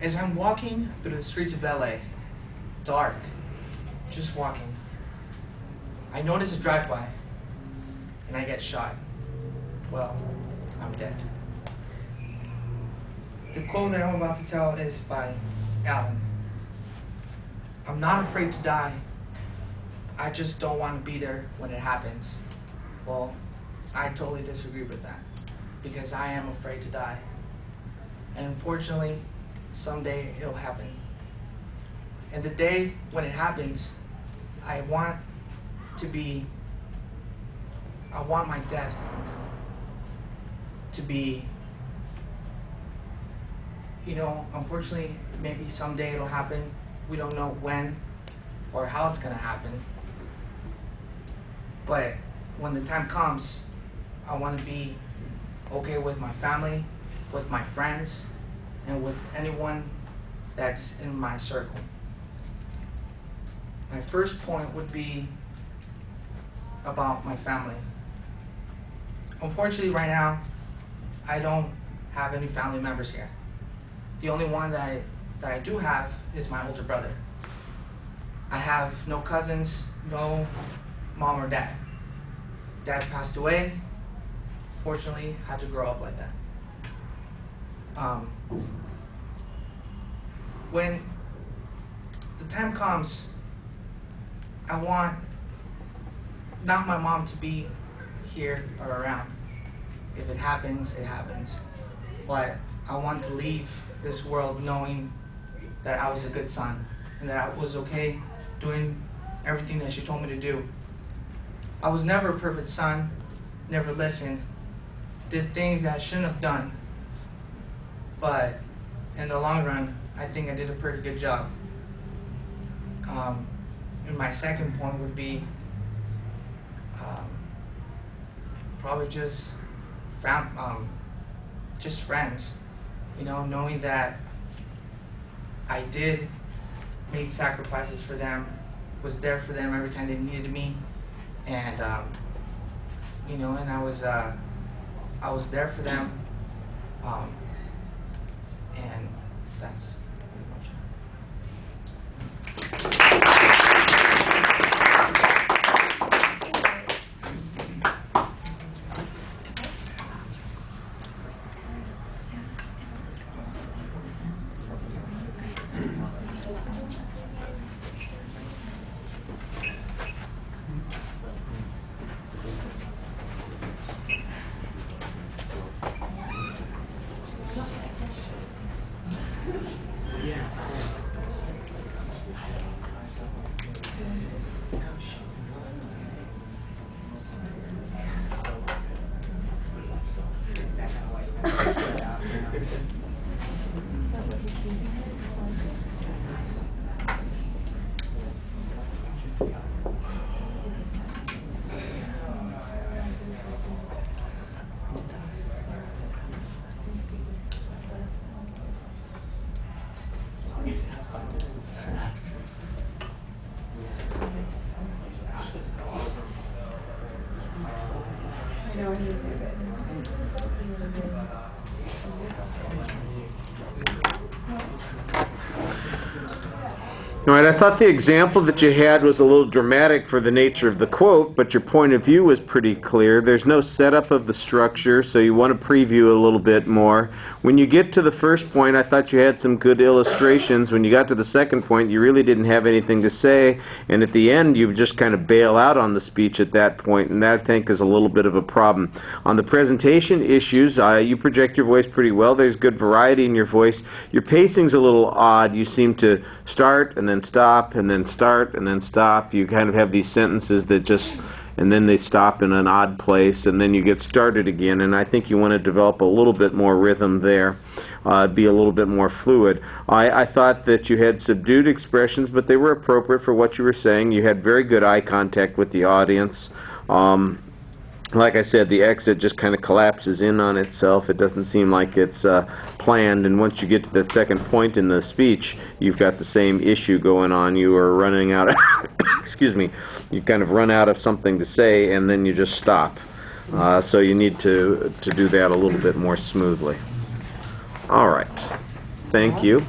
As I'm walking through the streets of LA, dark, just walking, I notice a drive-by, and I get shot. Well, I'm dead. The quote that I'm about to tell is by Alan. I'm not afraid to die. I just don't want to be there when it happens. Well, I totally disagree with that, because I am afraid to die. And unfortunately, someday it'll happen. And the day when it happens, I want my death to be, unfortunately, maybe someday it'll happen. We don't know when or how it's going to happen. But when the time comes, I want to be okay with my family, with my friends, and with anyone that's in my circle. My first point would be about my family. Unfortunately, right now, I don't have any family members here. The only one that I do have is my older brother. I have no cousins, no mom or dad. Dad passed away. Fortunately, had to grow up like that. When the time comes, I want not my mom to be here or around. If it happens, it happens. But I want to leave this world knowing that I was a good son and that I was okay doing everything that she told me to do. I was never a perfect son, never listened, did things that I shouldn't have done. But in the long run, I think I did a pretty good job. And my second point would be probably just friends. Knowing that I did make sacrifices for them, was there for them every time they needed me, and and I was there for them, and that's pretty much it. All right, I thought the example that you had was a little dramatic for the nature of the quote, but your point of view was pretty clear. There's no setup of the structure, so you want to preview a little bit more. When you get to the first point, I thought you had some good illustrations. When you got to the second point, you really didn't have anything to say, and at the end, you just kind of bail out on the speech at that point, and that, I think, is a little bit of a problem. On the presentation issues, you project your voice pretty well. There's good variety in your voice. Your pacing's a little odd. You seem to start and then stop and then start and then stop. You kind of have these sentences that just, and then they stop in an odd place, and then you get started again, and I think you want to develop a little bit more rhythm there, be a little bit more fluid. I thought that you had subdued expressions, but they were appropriate for what you were saying. You had very good eye contact with the audience. Like I said, the exit just kind of collapses in on itself. It doesn't seem like it's planned, and once you get to the second point in the speech, you've got the same issue going on. You are running out of excuse me, you kind of run out of something to say, and then you just stop. So you need to do that a little bit more smoothly. All right. Thank you.